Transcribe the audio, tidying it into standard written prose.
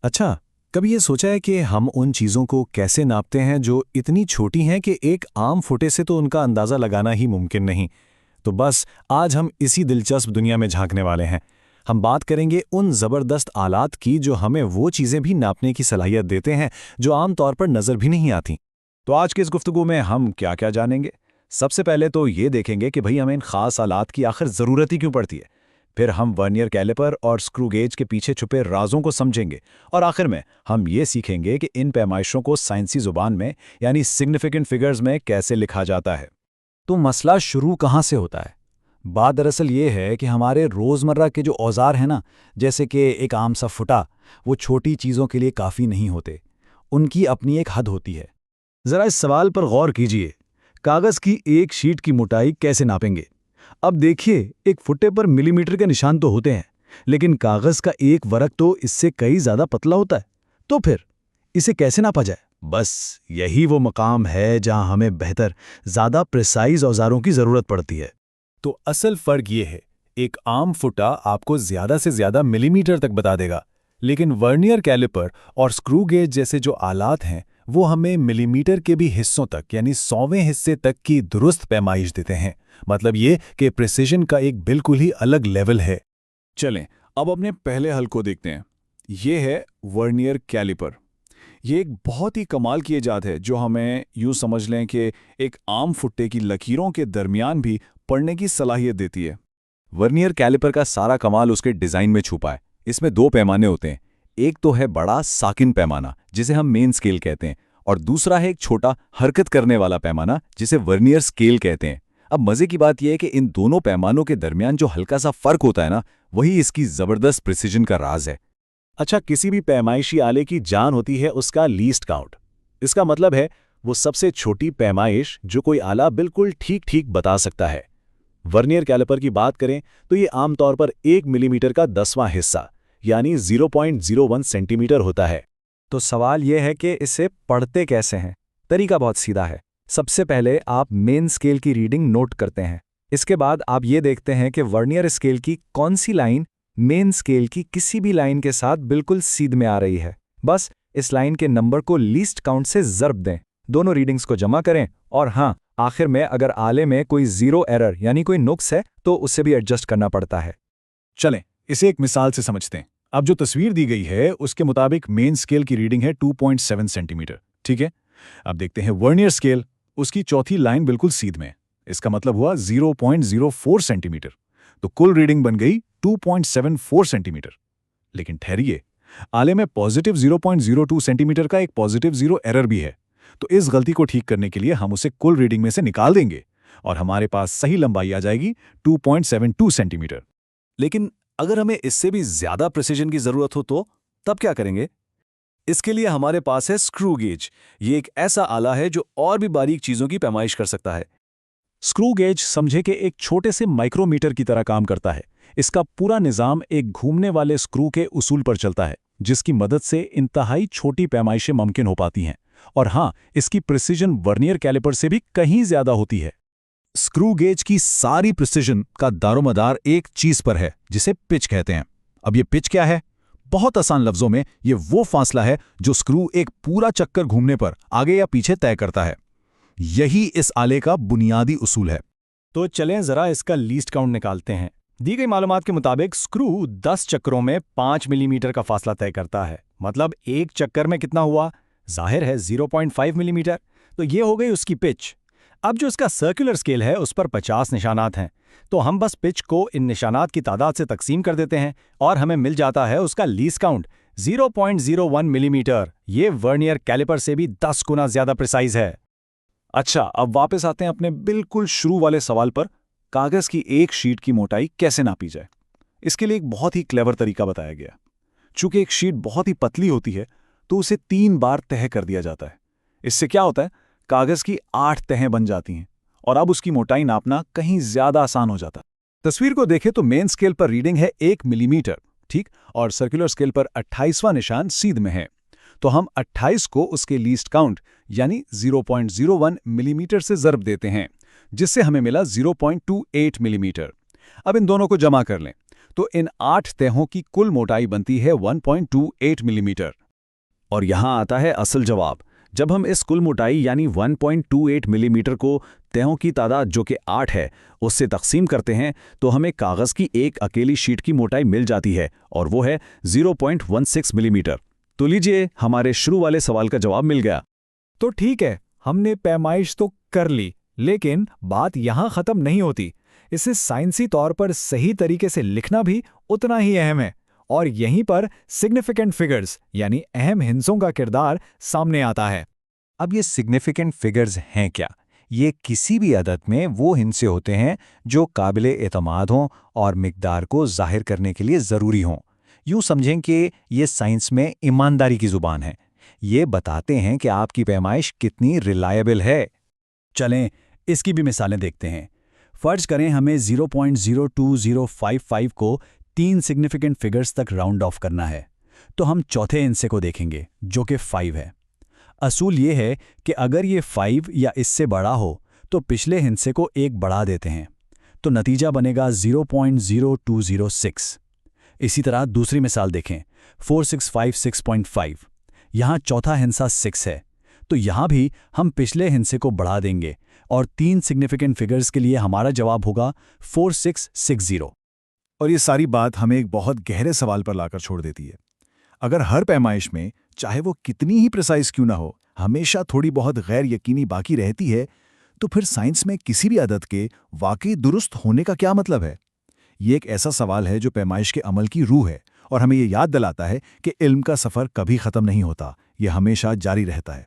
अच्छा, कभी ये सोचा है कि हम उन चीज़ों को कैसे नापते हैं जो इतनी छोटी हैं कि एक आम फुटे से तो उनका अंदाज़ा लगाना ही मुमकिन नहीं। तो बस आज हम इसी दिलचस्प दुनिया में झांकने वाले हैं। हम बात करेंगे उन ज़बरदस्त आलात की जो हमें वो चीज़ें भी नापने की सलाहियत देते हैं जो आम तौर पर नज़र भी नहीं आती। तो आज की इस गुफ्तगू में हम क्या क्या जानेंगे। सबसे पहले तो ये देखेंगे कि भाई हमें इन खास आलात की आखिर ज़रूरत ही क्यों पड़ती है। फिर हम वर्नियर कैलिपर और स्क्रू गेज के पीछे छुपे राजों को समझेंगे। और आखिर में हम ये सीखेंगे कि इन पैमाइशों को साइंसी ज़ुबान में यानी सिग्निफिकेंट फिगर्स में कैसे लिखा जाता है। तो मसला शुरू कहाँ से होता है? बात दरअसल ये है कि हमारे रोज़मर्रा के जो औज़ार हैं ना, जैसे कि एक आम सा फुटा, वो छोटी चीज़ों के लिए काफ़ी नहीं होते। उनकी अपनी एक हद होती है। जरा इस सवाल पर गौर कीजिए, कागज की एक शीट की मोटाई कैसे नापेंगे? अब देखिए, एक फुट्टे पर मिलीमीटर के निशान तो होते हैं, लेकिन कागज का एक वर्ग तो इससे कई ज्यादा पतला होता है। तो फिर इसे कैसे नापा जाए? बस यही वो मकाम है जहां हमें बेहतर, ज्यादा प्रिसाइज औजारों की जरूरत पड़ती है। तो असल फ़र्क ये है, एक आम फुटा आपको ज़्यादा से ज़्यादा मिलीमीटर तक बता देगा, लेकिन वर्नियर कैलिपर और स्क्रू गेज जैसे जो आलात हैं वो हमें मिलीमीटर के भी हिस्सों तक यानी 100वें हिस्से तक की दुरुस्त पैमाइश देते हैं। मतलब ये कि प्रिसिजन का एक बिल्कुल ही अलग लेवल है। चलें, अब अपने पहले हल को देखते हैं। ये है वर्नियर कैलिपर। ये एक बहुत ही कमाल की इजाद है जो हमें यूं समझ लें कि एक आम फुट्टे की लकीरों के दरमियान भी पढ़ने की सलाहियत देती है। वर्नियर कैलिपर का सारा कमाल उसके डिज़ाइन में छुपा है। इसमें दो पैमाने होते हैं। एक तो है बड़ा साकिन पैमाना, जिसे हम मेन स्केल कहते हैं, और दूसरा है एक छोटा हरकत करने वाला पैमाना, जिसे वर्नियर स्केल कहते हैं। अब मजे की बात यह है कि इन दोनों पैमानों के दरमियान जो हल्का सा फर्क होता है ना, वही इसकी जबरदस्त प्रिसिजन का राज है। अच्छा, किसी भी पैमाइशी आले की जान होती है उसका लीस्ट काउंट। इसका मतलब है वो सबसे छोटी पैमाइश जो कोई आला बिल्कुल ठीक ठीक बता सकता है। वर्नियर कैलिपर की बात करें तो ये आमतौर पर 1 मिलीमीटर का 10वां हिस्सा यानी 0.01 सेंटीमीटर होता है। तो सवाल यह है कि इसे पढ़ते कैसे हैं? तरीका बहुत सीधा है। सबसे पहले आप मेन स्केल की रीडिंग नोट करते हैं। इसके बाद आप ये देखते हैं कि वर्नियर स्केल की कौन सी लाइन मेन स्केल की किसी भी लाइन के साथ बिल्कुल सीध में आ रही है। बस इस लाइन के नंबर को लीस्ट काउंट से ज़र्ब दें, दोनों रीडिंग्स को जमा करें, और हाँ, आखिर में अगर आले में कोई ज़ीरो एरर यानी कोई नुक्स है तो उसे भी एडजस्ट करना पड़ता है। चलें, इसे एक मिसाल से समझते हैं। अब जो तस्वीर दी गई है उसके मुताबिक मेन स्केल की रीडिंग है 2.7 सेंटीमीटर। ठीक है, अब देखते हैं वर्नियर स्केल। उसकी चौथी लाइन बिल्कुल सीध में, इसका मतलब हुआ 0.04 सेंटीमीटर। तो कुल रीडिंग बन गई 2.74 सेंटीमीटर। लेकिन ठहरिए, आले में पॉजिटिव 0.02 सेंटीमीटर का एक पॉजिटिव जीरो एरर भी है। तो इस गलती को ठीक करने के लिए हम उसे कुल रीडिंग में से निकाल देंगे और हमारे पास सही लंबाई आ जाएगी 2.72 सेंटीमीटर। लेकिन अगर हमें इससे भी ज्यादा प्रिसिजन की जरूरत हो तो तब क्या करेंगे? इसके लिए हमारे पास है स्क्रू गेज। ये एक ऐसा आला है जो और भी बारीक चीजों की पैमाइश कर सकता है। स्क्रू गेज समझे कि एक छोटे से माइक्रोमीटर की तरह काम करता है। इसका पूरा निज़ाम एक घूमने वाले स्क्रू के उसूल पर चलता है, जिसकी मदद से इंतहाई छोटी पैमाइशें मुमकिन हो पाती हैं। और हाँ, इसकी प्रिसिजन वर्नियर कैलिपर से भी कहीं ज्यादा होती है। स्क्रू गेज की सारी प्रिसिजन का दारोमदार एक चीज पर है जिसे पिच कहते हैं। अब ये पिच क्या है? बहुत आसान लफ्जों में ये वो फासला है जो स्क्रू एक पूरा चक्कर घूमने पर आगे या पीछे तय करता है। यही इस आले का बुनियादी उसूल है। तो चलें जरा इसका लीस्ट काउंट निकालते हैं। दी गई मालूमात के मुताबिक स्क्रू 10 चक्करों में 5 मिलीमीटर का फासला तय करता है। मतलब एक चक्कर में कितना हुआ? जाहिर है 0.5 मिलीमीटर। तो ये हो गई उसकी पिच। अब जो इसका सर्कुलर स्केल है उस पर 50 निशानात हैं। तो हम बस पिच को इन निशानात की तादाद से तकसीम कर देते हैं और हमें मिल जाता है उसका लीस्ट काउंट 0.01 मिलीमीटर। ये वर्नियर कैलिपर से भी 10 गुना ज्यादा प्रिसाइज है। अच्छा, अब वापस आते हैं अपने बिल्कुल शुरू वाले सवाल पर। कागज की एक शीट की मोटाई कैसे नापी जाए? इसके लिए एक बहुत ही क्लेवर तरीका बताया गया। चूंकि एक शीट बहुत ही पतली होती है तो उसे 3 बार तह कर दिया जाता है। इससे क्या होता है? कागज की 8 तहें बन जाती हैं और अब उसकी मोटाई नापना कहीं ज्यादा आसान हो जाता है। तस्वीर को देखें तो मेन स्केल पर रीडिंग है 1 मिलीमीटर, ठीक, और सर्कुलर स्केल पर 28वां निशान सीध में है। तो हम 28 को उसके लीस्ट काउंट यानी 0.01 मिलीमीटर से ज़र्ब देते हैं, जिससे हमें मिला 0.28 मिलीमीटर। अब इन दोनों को जमा कर लें तो इन 8 तहों की कुल मोटाई बनती है 1.28 मिलीमीटर। और यहाँ आता है असल जवाब। जब हम इस कुल मोटाई यानी 1.28 मिलीमीटर को तहों की तादाद जो कि 8 है उससे तकसीम करते हैं तो हमें कागज़ की एक अकेली शीट की मोटाई मिल जाती है और वो है 0.16 मिलीमीटर। तो लीजिए, हमारे शुरू वाले सवाल का जवाब मिल गया। तो ठीक है, हमने पैमाइश तो कर ली, लेकिन बात यहाँ ख़त्म नहीं होती। इसे साइंसी तौर पर सही तरीके से लिखना भी उतना ही अहम है, और यहीं पर सिग्निफिकेंट फिगर्स यानी अहम हिंसों का किरदार सामने आता है। अब ये सिग्निफिकेंट फिगर्स हैं क्या? ये किसी भी अदद में वो हिस्से होते हैं जो काबिले एतमाद हों और मिकदार को जाहिर करने के लिए ज़रूरी हों। यूँ समझें कि ये साइंस में ईमानदारी की ज़ुबान है। ये बताते हैं कि आपकी पैमाइश कितनी रिलायबल है। चलें इसकी भी मिसालें देखते हैं। फ़र्ज करें हमें 0.02055 को 3 सिग्निफिकेंट फिगर्स तक राउंड ऑफ करना है, तो हम चौथे हिस्से को देखेंगे जो कि 5 है। असूल ये है कि अगर ये 5 या इससे बड़ा हो तो पिछले हिस्से को एक बढ़ा देते हैं, तो नतीजा बनेगा 0.0206। इसी तरह दूसरी मिसाल देखें, 4656.5। यहाँ चौथा हिस्सा 6 है, तो यहाँ भी हम पिछले हिस्से को बढ़ा देंगे और 3 सिग्निफिकेंट फिगर्स के लिए हमारा जवाब होगा 4660। और ये सारी बात हमें एक बहुत गहरे सवाल पर लाकर छोड़ देती है। अगर हर पैमाइश में, चाहे वो कितनी ही प्रिसाइज क्यों ना हो, हमेशा थोड़ी बहुत गैर यकीनी बाकी रहती है, तो फिर साइंस में किसी भी अदद के वाकई दुरुस्त होने का क्या मतलब है? ये एक ऐसा सवाल है जो पैमाइश के अमल की रूह है और हमें ये याद दिलाता है कि इल्म का सफ़र कभी ख़त्म नहीं होता, ये हमेशा जारी रहता है।